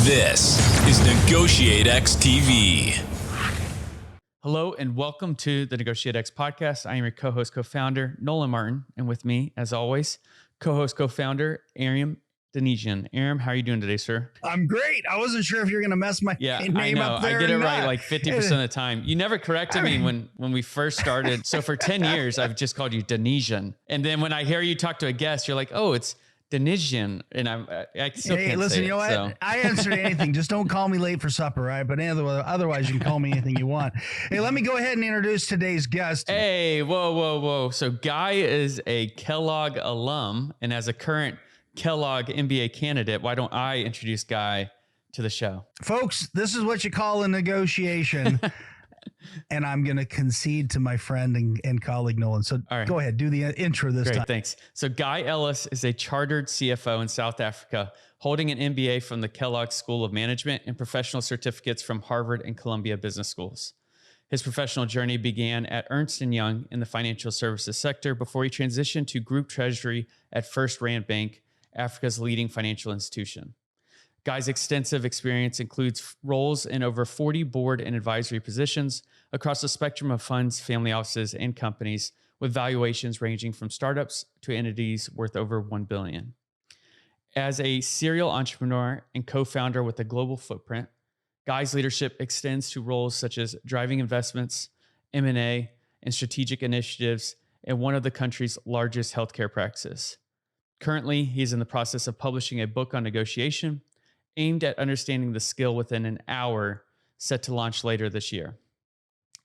This is NEGOTIATEx TV. Hello and welcome to the NEGOTIATEx podcast. I am your co-host, co-founder, Nolan Martin, and with me, as always, co-host, co-founder, Aram. Aram, how are you doing today, sir? I'm great. I wasn't sure if you're going to mess my name up there. I get it right not. like 50% of the time. You never corrected me when we first started. So for 10 years, I've just called you Denisian. And then when I hear you talk to a guest, you're like, oh, it's Denisian. And I still can't listen, say you know what? So. I answer to anything. Just don't call me late for supper, right? But otherwise, you can call me anything you want. Hey, let me go ahead and introduce today's guest. Hey, whoa. So Guy is a Kellogg alum, and as a current Kellogg MBA candidate, why don't I introduce Guy to the show? Folks, this is what you call a negotiation. And I'm going to concede to my friend and colleague, Nolan. So Go ahead, do the intro this time. Thanks. So Guy Ellis is a chartered CFO in South Africa, holding an MBA from the Kellogg School of Management and professional certificates from Harvard and Columbia Business Schools. His professional journey began at Ernst & Young in the financial services sector before he transitioned to group treasury at First Rand Bank, Africa's leading financial institution. Guy's extensive experience includes roles in over 40 board and advisory positions across a spectrum of funds, family offices, and companies with valuations ranging from startups to entities worth over $1 billion. As a serial entrepreneur and co-founder with a global footprint, Guy's leadership extends to roles such as driving investments, M&A, and strategic initiatives in one of the country's largest healthcare practices. Currently, he's in the process of publishing a book on negotiation aimed at understanding the skill within an hour, set to launch later this year.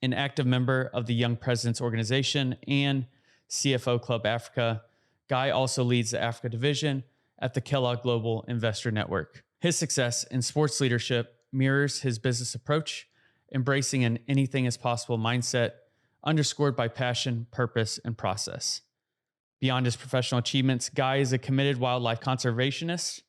An active member of the Young Presidents Organization and CFO Club Africa, Guy also leads the Africa division at the Kellogg Global Investor Network. His success in sports leadership mirrors his business approach, embracing an anything is possible mindset, underscored by passion, purpose, and process. Beyond his professional achievements, Guy is a committed wildlife conservationist,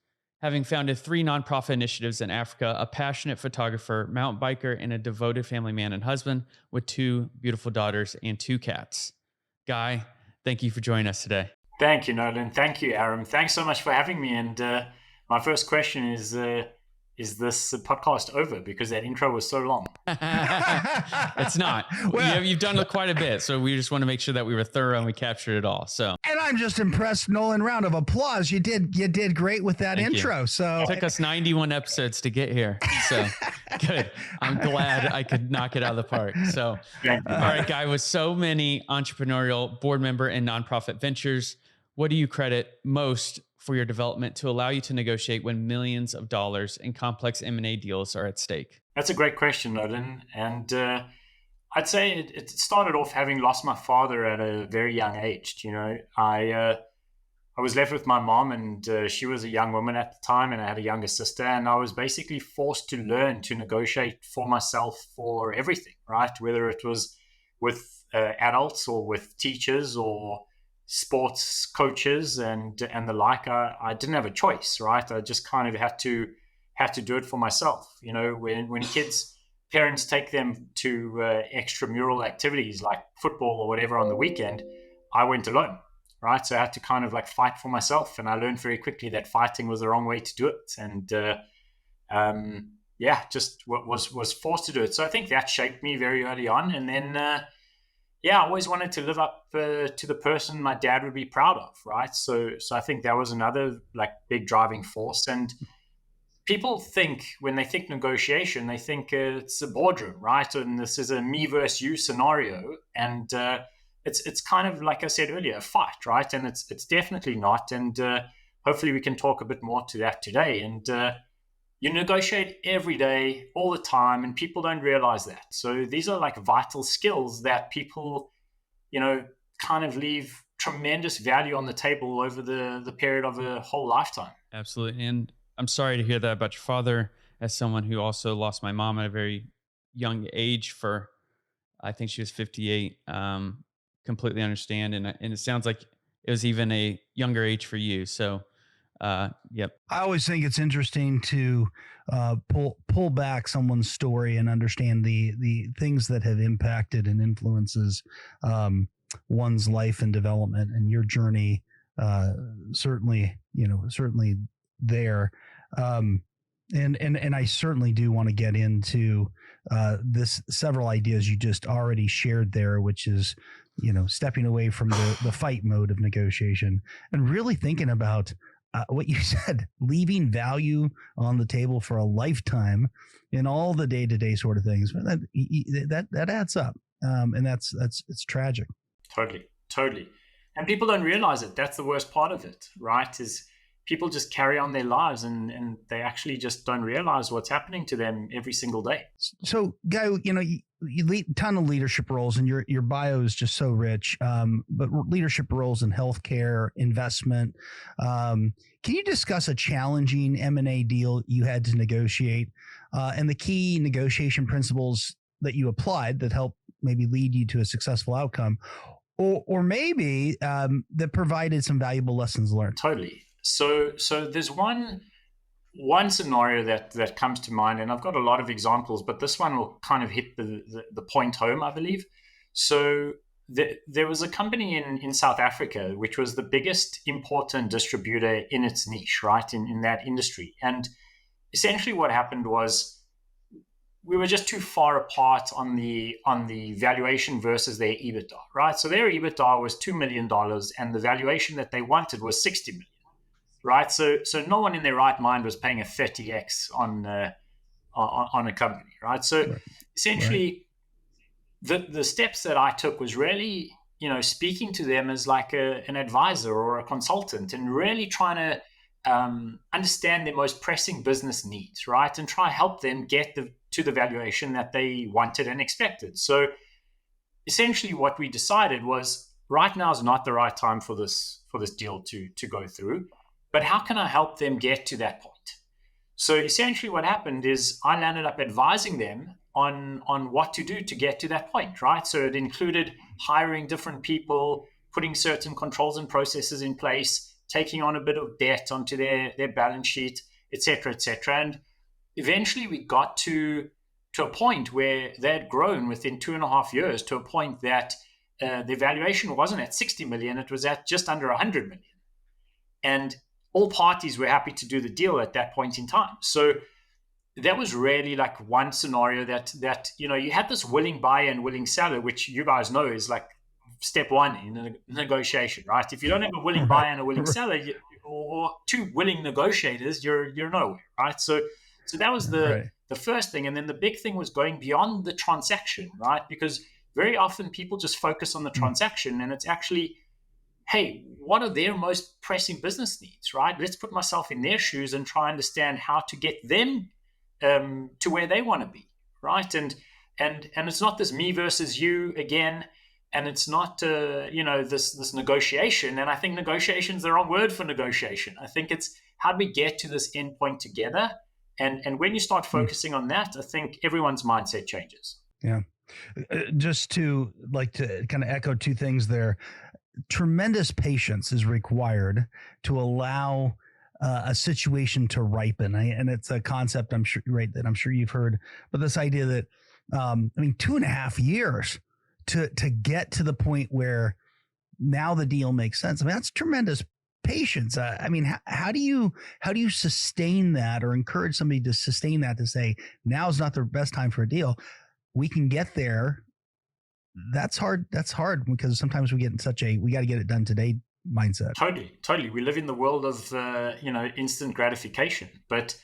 having founded 3 nonprofit initiatives in Africa, a passionate photographer, mountain biker, and a devoted family man and husband with 2 beautiful daughters and 2 cats. Guy, thank you for joining us today. Thank you, Nolan. Thank you, Aram. Thanks so much for having me. And my first question is this podcast over? Because that intro was so long. It's not. Well, you've done quite a bit, so we just want to make sure that we were thorough and we captured it all. So, and I'm just impressed, Nolan. Round of applause. You did great with that intro. You. So it took us 91 episodes to get here. So good. I'm glad I could knock it out of the park. So, all right, Guy, with so many entrepreneurial board member and nonprofit ventures, what do you credit most for your development to allow you to negotiate when millions of dollars in complex M&A deals are at stake? That's a great question, Nolan. And I'd say it started off having lost my father at a very young age. You know, I was left with my mom, and she was a young woman at the time, and I had a younger sister, and I was basically forced to learn to negotiate for myself for everything, right? Whether it was with adults or with teachers or sports coaches and the like. I didn't have a choice, right? I just kind of had to do it for myself. You know, when parents take them to extramural activities like football or whatever on the weekend, I went alone, right? So I had to kind of like fight for myself, and I learned very quickly that fighting was the wrong way to do it. And just was forced to do it. So I think that shaped me very early on. And then I always wanted to live up to the person my dad would be proud of, right? So I think that was another like big driving force. And people think, when they think negotiation, they think it's a boardroom, right? And this is a me versus you scenario. And it's kind of, like I said earlier, a fight, right? And it's definitely not. And hopefully we can talk a bit more to that today. And you negotiate every day, all the time, and people don't realize that. So these are like vital skills that people, you know, kind of leave tremendous value on the table over the period of a whole lifetime. Absolutely. And I'm sorry to hear that about your father, as someone who also lost my mom at a very young age I think she was 58. Completely understand. And it sounds like it was even a younger age for you. So yep. I always think it's interesting to pull back someone's story and understand the things that have impacted and influences one's life and development, and your journey certainly there. And I certainly do want to get into this several ideas you just already shared there, which is, stepping away from the fight mode of negotiation and really thinking about what you said, leaving value on the table for a lifetime in all the day-to-day sort of things. That adds up. And it's tragic. Totally. And people don't realize it. That's the worst part of it, right? Is people just carry on their lives and they actually just don't realize what's happening to them every single day. So, Guy, you lead a ton of leadership roles, and your bio is just so rich. But leadership roles in healthcare, investment. Can you discuss a challenging M&A deal you had to negotiate, and the key negotiation principles that you applied that helped maybe lead you to a successful outcome, or maybe that provided some valuable lessons learned? Totally. So there's one scenario that comes to mind, and I've got a lot of examples, but this one will kind of hit the point home, I believe. So there was a company in South Africa, which was the biggest importer and distributor in its niche, right, in that industry. And essentially what happened was we were just too far apart on the valuation versus their EBITDA, right? So their EBITDA was $2 million, and the valuation that they wanted was $60 million. Right, so no one in their right mind was paying a 30x on a company, right? So essentially, the steps that I took was really, speaking to them as like an advisor or a consultant, and really trying to understand their most pressing business needs, right, and try to help them get to the valuation that they wanted and expected. So essentially, what we decided was right now is not the right time for this deal to go through. But how can I help them get to that point? So essentially what happened is I landed up advising them on what to do to get to that point, right? So it included hiring different people, putting certain controls and processes in place, taking on a bit of debt onto their balance sheet, et cetera, et cetera. And eventually we got to a point where they had grown within 2.5 years to a point that the valuation wasn't at 60 million, it was at just under 100 million. And all parties were happy to do the deal at that point in time. So that was really like one scenario that you had this willing buyer and willing seller, which you guys know is like step one in a negotiation, right? If you don't have a willing buyer and a willing seller, or two willing negotiators, you're nowhere, right? So that was the first thing. And then the big thing was going beyond the transaction, right? Because very often people just focus on the transaction, and it's actually, hey, what are their most pressing business needs, right? Let's put myself in their shoes and try and understand how to get them to where they want to be, right? And it's not this me versus you again, and it's not this negotiation. And I think negotiation is the wrong word for negotiation. I think it's how do we get to this end point together? And when you start focusing on that, I think everyone's mindset changes. Yeah. Just to kind of echo two things there. Tremendous patience is required to allow a situation to ripen. And it's a concept I'm sure you've heard, but this idea that 2.5 years to get to the point where now the deal makes sense. That's tremendous patience. How do you sustain that, or encourage somebody to sustain that, to say now's not the best time for a deal? We can get there. That's hard because sometimes we get in we got to get it done today mindset. Totally. We live in the world of instant gratification. But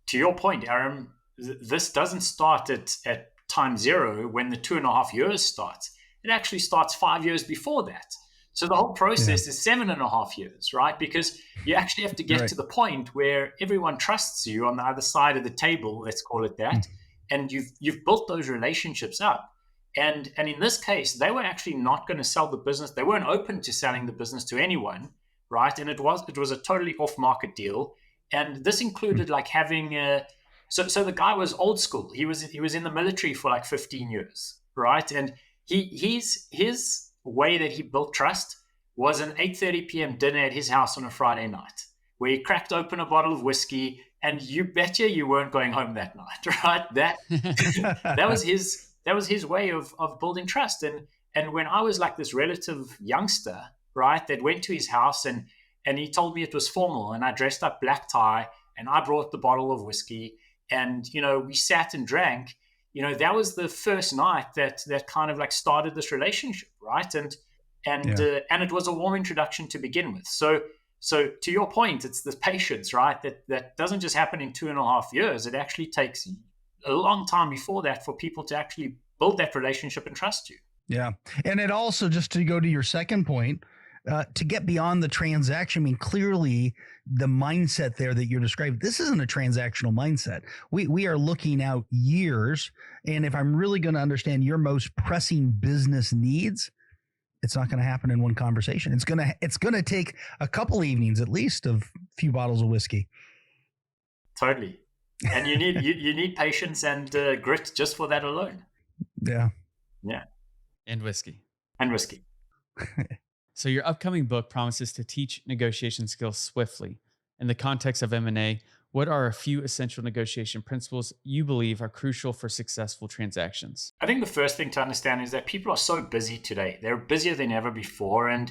to your point, Aram, this doesn't start at time zero when the 2.5 years starts. It actually starts 5 years before that. So the whole process is 7.5 years, right? Because you actually have to get to the point where everyone trusts you on the other side of the table, let's call it that, and you've built those relationships up. And in this case, they were actually not going to sell the business. They weren't open to selling the business to anyone, right? And it was a totally off-market deal. And this included like having so the guy was old school. He was in the military for like 15 years, right? And his way that he built trust was an 8:30 p.m. dinner at his house on a Friday night, where he cracked open a bottle of whiskey, and you betcha you weren't going home that night, right? That was his way of building trust. And when I was like this relative youngster, right, that went to his house and he told me it was formal, and I dressed up black tie and I brought the bottle of whiskey, and we sat and drank. That was the first night that kind of like started this relationship, right? And it was a warm introduction to begin with. So to your point, it's the patience, right? That doesn't just happen in 2.5 years. It actually takes a long time before that for people to actually build that relationship and trust you. Yeah. And it also, just to go to your second point, to get beyond the transaction, I mean, clearly the mindset there that you're describing, this isn't a transactional mindset. We are looking out years. And if I'm really going to understand your most pressing business needs, it's not going to happen in one conversation. It's going to take a couple evenings, at least, of a few bottles of whiskey. Totally. And you need patience and grit just for that alone. Yeah. Yeah. And whiskey. So your upcoming book promises to teach negotiation skills swiftly. In the context of M&A, what are a few essential negotiation principles you believe are crucial for successful transactions? I think the first thing to understand is that people are so busy today. They're busier than ever before. And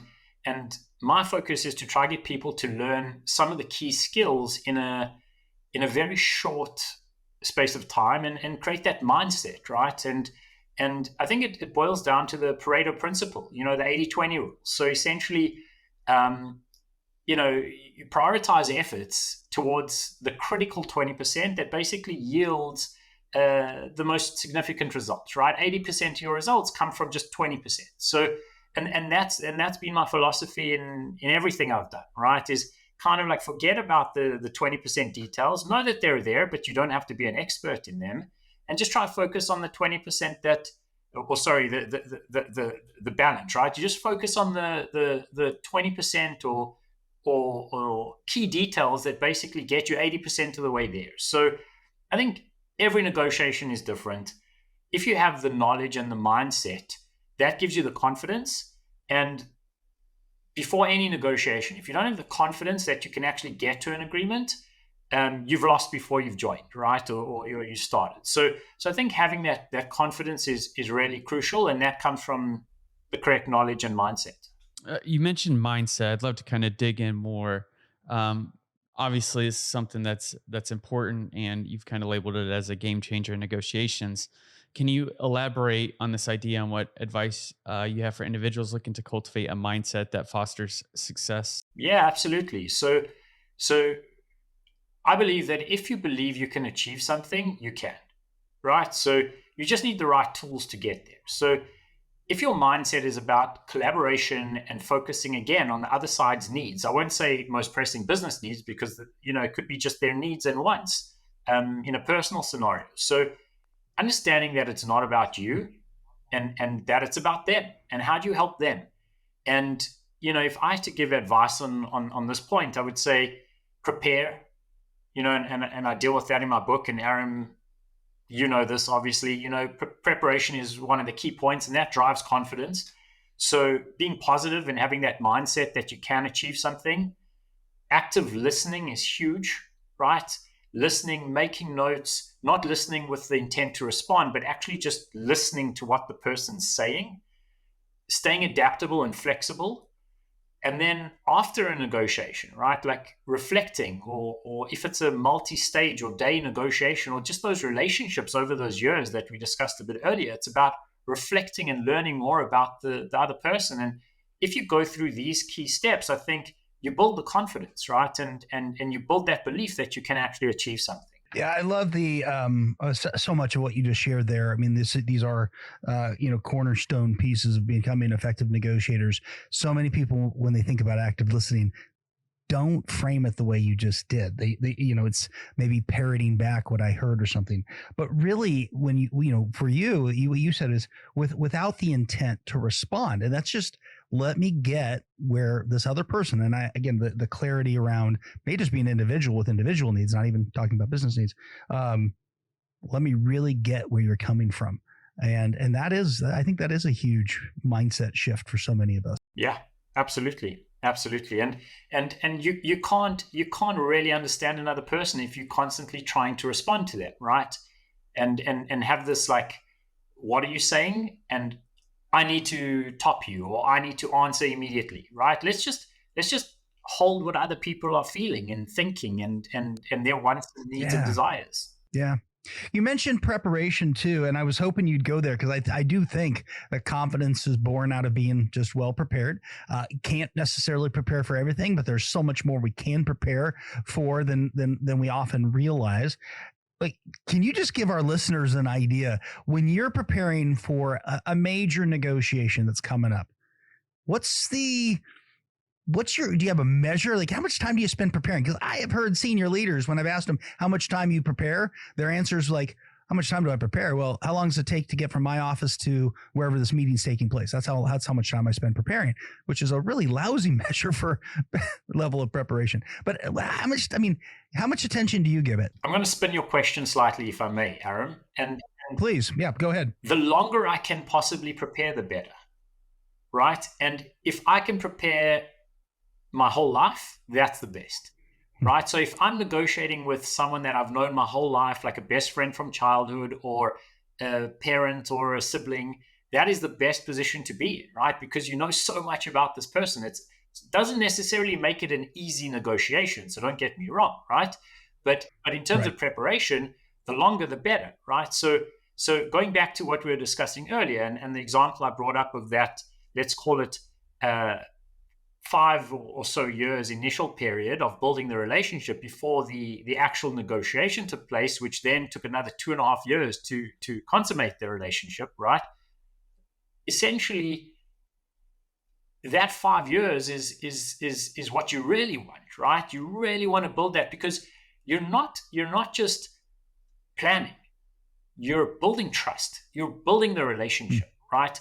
my focus is to try to get people to learn some of the key skills in a very short space of time and create that mindset, right? And I think it boils down to the Pareto principle, the 80-20 rule. So essentially, you prioritize efforts towards the critical 20% that basically yields the most significant results, right? 80% of your results come from just 20%. So, and that's been my philosophy in everything I've done, right? Is kind of like forget about the 20% details. Know that they're there, but you don't have to be an expert in them. And just try to focus on the 20% the balance, right? You just focus on the 20% or key details that basically get you 80% of the way there. So I think every negotiation is different. If you have the knowledge and the mindset, that gives you the confidence. And before any negotiation, if you don't have the confidence that you can actually get to an agreement, you've lost before you've joined, right? Or you started. So I think having that confidence is really crucial, and that comes from the correct knowledge and mindset. You mentioned mindset. I'd love to kind of dig in more. Obviously, it's something that's important, and you've kind of labeled it as a game changer in negotiations. Can you elaborate on this idea and what advice you have for individuals looking to cultivate a mindset that fosters success? Yeah, absolutely. So I believe that if you believe you can achieve something, you can, right? So you just need the right tools to get there. So if your mindset is about collaboration and focusing again on the other side's needs, I won't say most pressing business needs, because it could be just their needs and wants in a personal scenario. So understanding that it's not about you and that it's about them, and how do you help them? And if I had to give advice on this point, I would say prepare. And I deal with that in my book. And Aram, this obviously, preparation is one of the key points, and that drives confidence. So being positive and having that mindset that you can achieve something. Active listening is huge, right? Listening, making notes, not listening with the intent to respond, but actually just listening to what the person's saying. Staying adaptable and flexible. And then after a negotiation, right, like reflecting, or if it's a multi-stage or day negotiation, or just those relationships over those years that we discussed a bit earlier, it's about reflecting and learning more about the other person. And if you go through these key steps, I think you build the confidence, right? And you build that belief that you can actually achieve something. Yeah, I love the so much of what you just shared there. I mean, these are cornerstone pieces of becoming effective negotiators. So many people, when they think about active listening, don't frame it the way you just did. They it's maybe parroting back what I heard or something. But really, when for you, what you said is without the intent to respond, and that's just let me get where this other person, and the clarity around may just be an individual with individual needs, not even talking about business needs. Let me really get where you're coming from, and I think that is a huge mindset shift for so many of us. Yeah, absolutely. And you can't really understand another person if you're constantly trying to respond to them, right? And have this like, what are you saying? And I need to top you, or I need to answer immediately, right? Let's just hold what other people are feeling and thinking and their wants and needs and desires. Yeah. You mentioned preparation too, and I was hoping you'd go there because I do think that confidence is born out of being just well prepared. Can't necessarily prepare for everything, but there's so much more we can prepare for than we often realize. Like, can you just give our listeners an idea when you're preparing for a major negotiation that's coming up? Do you have a measure? Like, how much time do you spend preparing? Because I have heard senior leaders, when I've asked them how much time you prepare, their answer is like, how much time do I prepare? Well, how long does it take to get from my office to wherever this meeting's taking place? That's how much time I spend preparing, which is a really lousy measure for level of preparation. But how much attention do you give it? I'm going to spin your question slightly, if I may, Aram. And please, yeah, go ahead. The longer I can possibly prepare, the better, right? And if I can prepare my whole life, that's the best, right? So if I'm negotiating with someone that I've known my whole life, like a best friend from childhood or a parent or a sibling, that is the best position to be in, right? Because you know so much about this person. It doesn't necessarily make it an easy negotiation, so don't get me wrong, right? But in terms of preparation, the longer the better, right? So going back to what we were discussing earlier, and the example I brought up of that, let's call it 5 or so years initial period of building the relationship before the actual negotiation took place, which then took another 2.5 years to consummate the relationship, right? Essentially, that 5 years is what you really want, right? You really want to build that because you're not just planning, you're building trust, you're building the relationship, right?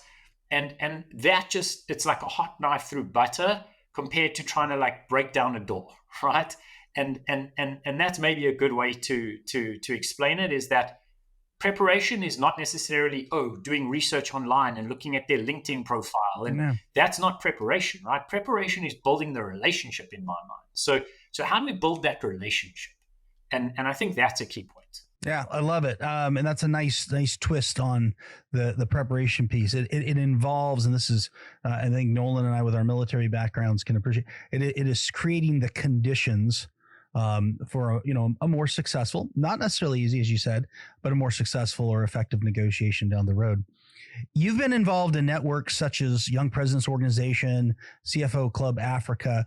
And that just, it's like a hot knife through butter compared to trying to like break down a door, right? And that's maybe a good way to explain it, is that preparation is not necessarily, doing research online and looking at their LinkedIn profile. And that's not preparation, right? Preparation is building the relationship in my mind. So how do we build that relationship? And I think that's a key point. Yeah, I love it. And that's a nice twist on the preparation piece. It involves, and this is, I think Nolan and I with our military backgrounds can appreciate it. It is creating the conditions for a more successful, not necessarily easy as you said, but a more successful or effective negotiation down the road. You've been involved in networks such as Young Presidents Organization, CFO Club Africa.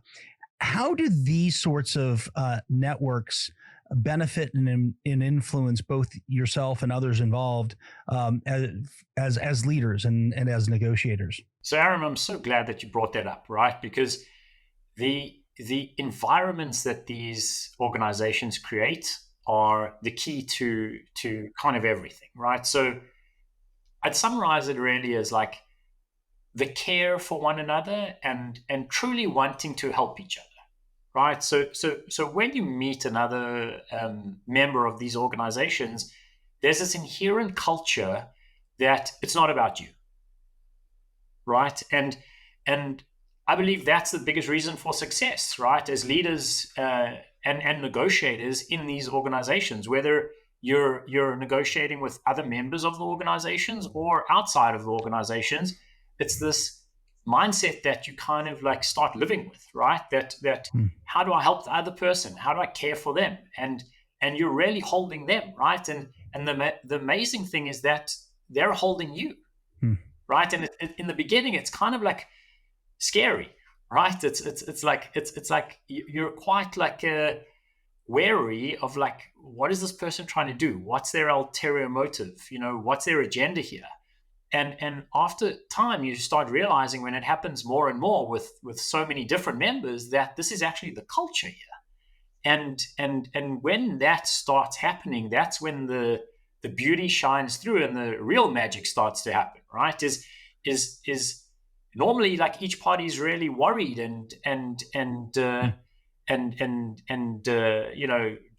How do these sorts of networks benefit and influence both yourself and others involved as leaders and as negotiators? So Aram, I'm so glad that you brought that up, right? Because the environments that these organizations create are the key to kind of everything, right? So I'd summarize it really as like the care for one another and truly wanting to help each other. Right. So when you meet another member of these organizations, there's this inherent culture that it's not about you. Right. And I believe that's the biggest reason for success, right? As leaders and negotiators in these organizations, whether you're negotiating with other members of the organizations or outside of the organizations, it's this mindset that you kind of like start living with, right? That how do I help the other person? How do I care for them? And you're really holding them, right? And the amazing thing is that they're holding you, right? And in the beginning, it's kind of like scary, right? It's like you're quite like wary of like, what is this person trying to do? What's their ulterior motive? What's their agenda here? And after time, you start realizing when it happens more and more with so many different members that this is actually the culture here. And when that starts happening, that's when the beauty shines through and the real magic starts to happen, right? Is normally like each party is really worried and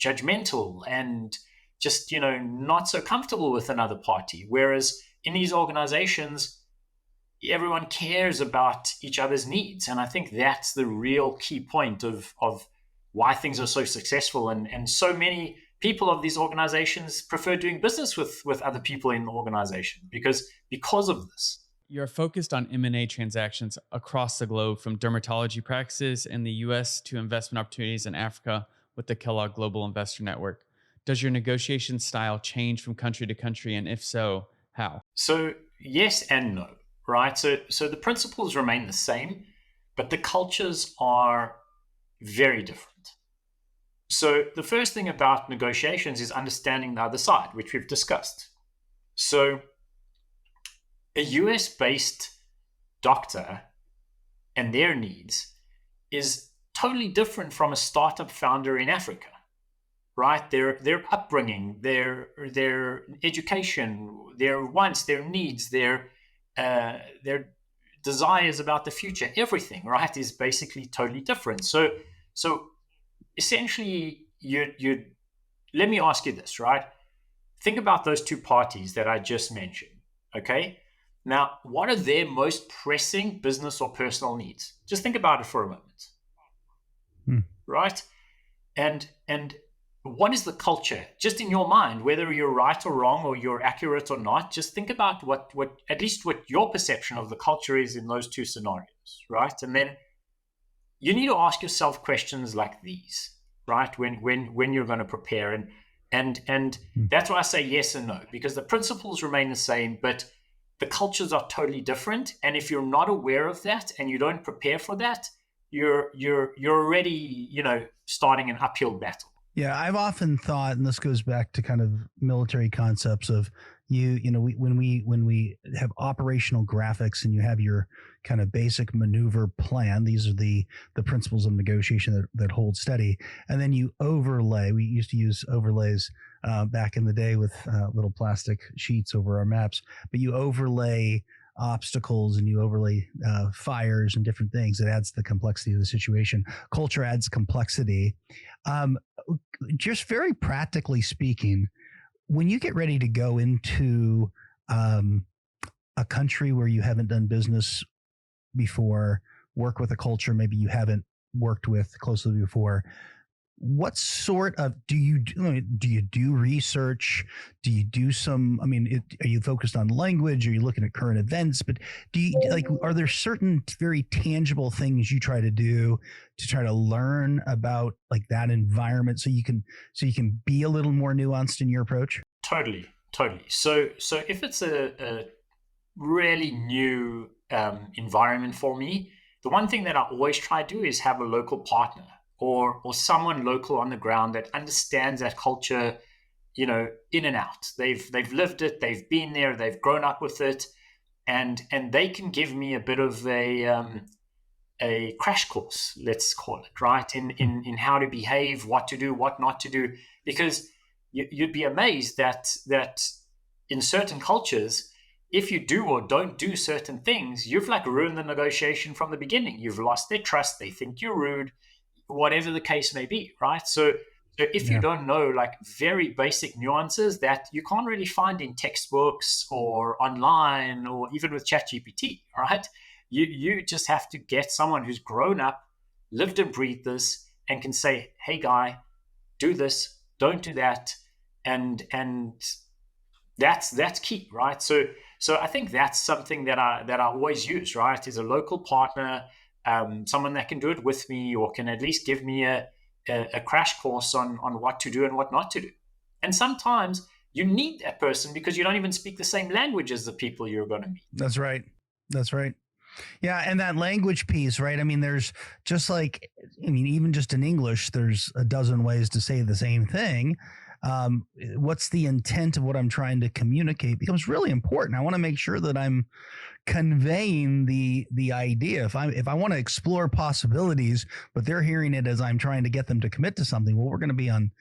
judgmental and just not so comfortable with another party, whereas in these organizations, everyone cares about each other's needs. And I think that's the real key point of why things are so successful. And so many people of these organizations prefer doing business with other people in the organization because of this. You're focused on M&A transactions across the globe, from dermatology practices in the US to investment opportunities in Africa with the Kellogg Global Investor Network. Does your negotiation style change from country to country? And if so, how? So yes and no, right? So the principles remain the same, but the cultures are very different. So the first thing about negotiations is understanding the other side, which we've discussed. So a US-based doctor and their needs is totally different from a startup founder in Africa, right? Their upbringing, their education, their wants, their needs, their desires about the future, everything, right, is basically totally different. So essentially, you let me ask you this, right? Think about those two parties that I just mentioned, okay? Now, what are their most pressing business or personal needs? Just think about it for a moment, right? And what is the culture? Just in your mind, whether you're right or wrong, or you're accurate or not, just think about what at least what your perception of the culture is in those two scenarios, right? And then you need to ask yourself questions like these, right? When you're going to prepare, and that's why I say yes and no, because the principles remain the same, but the cultures are totally different. And if you're not aware of that and you don't prepare for that, you're already, starting an uphill battle. Yeah, I've often thought, and this goes back to kind of military concepts of when we have operational graphics and you have your kind of basic maneuver plan, these are the principles of negotiation that hold steady, and then you overlay. We used to use overlays back in the day with little plastic sheets over our maps, but you overlay obstacles and you overlay fires and different things. It adds the complexity of the situation. Culture adds complexity. Just very practically speaking, when you get ready to go into a country where you haven't done business before, work with a culture maybe you haven't worked with closely before, what sort of do you do research? Do you do some, are you focused on language? Are you looking at current events? But are there certain very tangible things you try to do to try to learn about like that environment so you can be a little more nuanced in your approach? Totally. So if it's a really new environment for me, the one thing that I always try to do is have a local partner or someone local on the ground that understands that culture, in and out. They've lived it, they've been there, they've grown up with it, and they can give me a bit of a crash course, let's call it, right, in how to behave, what to do, what not to do, because you'd be amazed that in certain cultures, if you do or don't do certain things, you've like ruined the negotiation from the beginning. You've lost their trust. They think you're rude, whatever the case may be, right? So if you don't know like very basic nuances that you can't really find in textbooks or online or even with ChatGPT, right? You just have to get someone who's grown up, lived and breathed this, and can say, hey, Guy, do this, don't do that. And that's key, right? So I think that's something that I always use, right? Is a local partner, someone that can do it with me or can at least give me a crash course on what to do and what not to do. And sometimes you need that person because you don't even speak the same language as the people you're going to meet. That's right. Yeah, and that language piece, right? There's just like, even just in English, there's a dozen ways to say the same thing. What's the intent of what I'm trying to communicate becomes really important. I want to make sure that I'm conveying the idea. If I want to explore possibilities, but they're hearing it as I'm trying to get them to commit to something, well, we're going to be on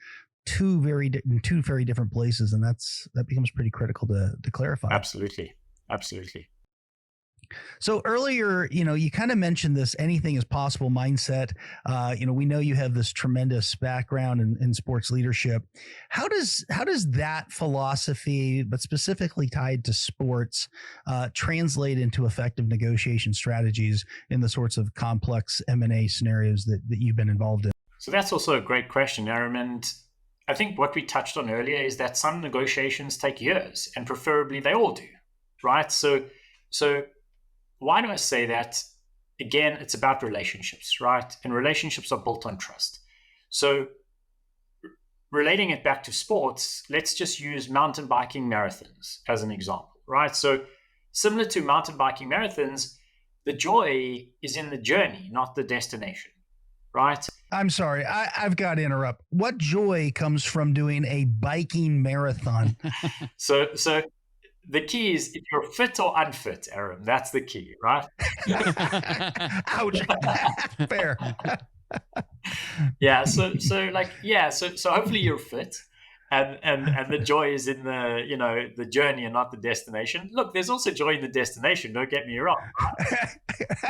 two very different places, and that becomes pretty critical to clarify. Absolutely. So earlier, you kind of mentioned this anything is possible mindset. We know you have this tremendous background in sports leadership. How does that philosophy, but specifically tied to sports, translate into effective negotiation strategies in the sorts of complex M&A scenarios that you've been involved in? So that's also a great question, Aram. And I think what we touched on earlier is that some negotiations take years, and preferably they all do, right? So why do I say that? Again, it's about relationships, right? And relationships are built on trust. So relating it back to sports, let's just use mountain biking marathons as an example, right? So similar to mountain biking marathons, the joy is in the journey, not the destination, right? I'm sorry, I've got to interrupt. What joy comes from doing a biking marathon? So the key is if you're fit or unfit, Aram. That's the key, right? Ouch. Fair. Yeah. So hopefully you're fit, and the joy is in the journey and not the destination. Look, there's also joy in the destination. Don't get me wrong.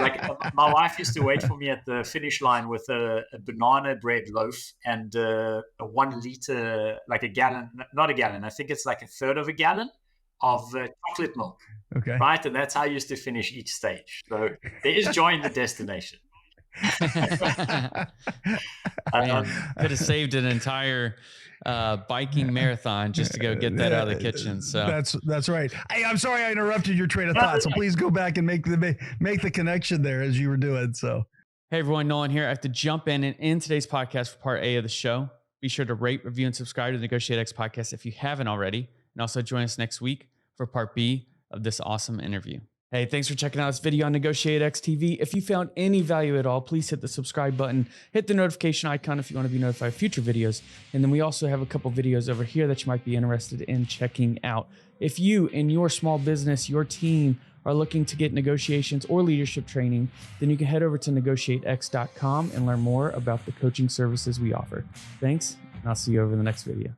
Like my wife used to wait for me at the finish line with a banana bread loaf and a 1 liter, like a gallon, not a gallon. I think it's like a third of a gallon of chocolate milk. Okay. Right. And that's how I used to finish each stage. So there is joy in the destination. Man, could have saved an entire biking marathon just to go get that out of the kitchen. So that's right. Hey, I'm sorry I interrupted your train of thought. So please go back and make the connection there as you were doing. So, hey everyone, Nolan here. I have to jump in and end today's podcast for part A of the show. Be sure to rate, review, and subscribe to the NEGOTIATEx podcast if you haven't already. And also join us next week for part B of this awesome interview. Hey, thanks for checking out this video on NEGOTIATEx TV. If you found any value at all, please hit the subscribe button, hit the notification icon if you want to be notified of future videos. And then we also have a couple videos over here that you might be interested in checking out. If you and your small business, your team are looking to get negotiations or leadership training, then you can head over to negotiatex.com and learn more about the coaching services we offer. Thanks, and I'll see you over in the next video.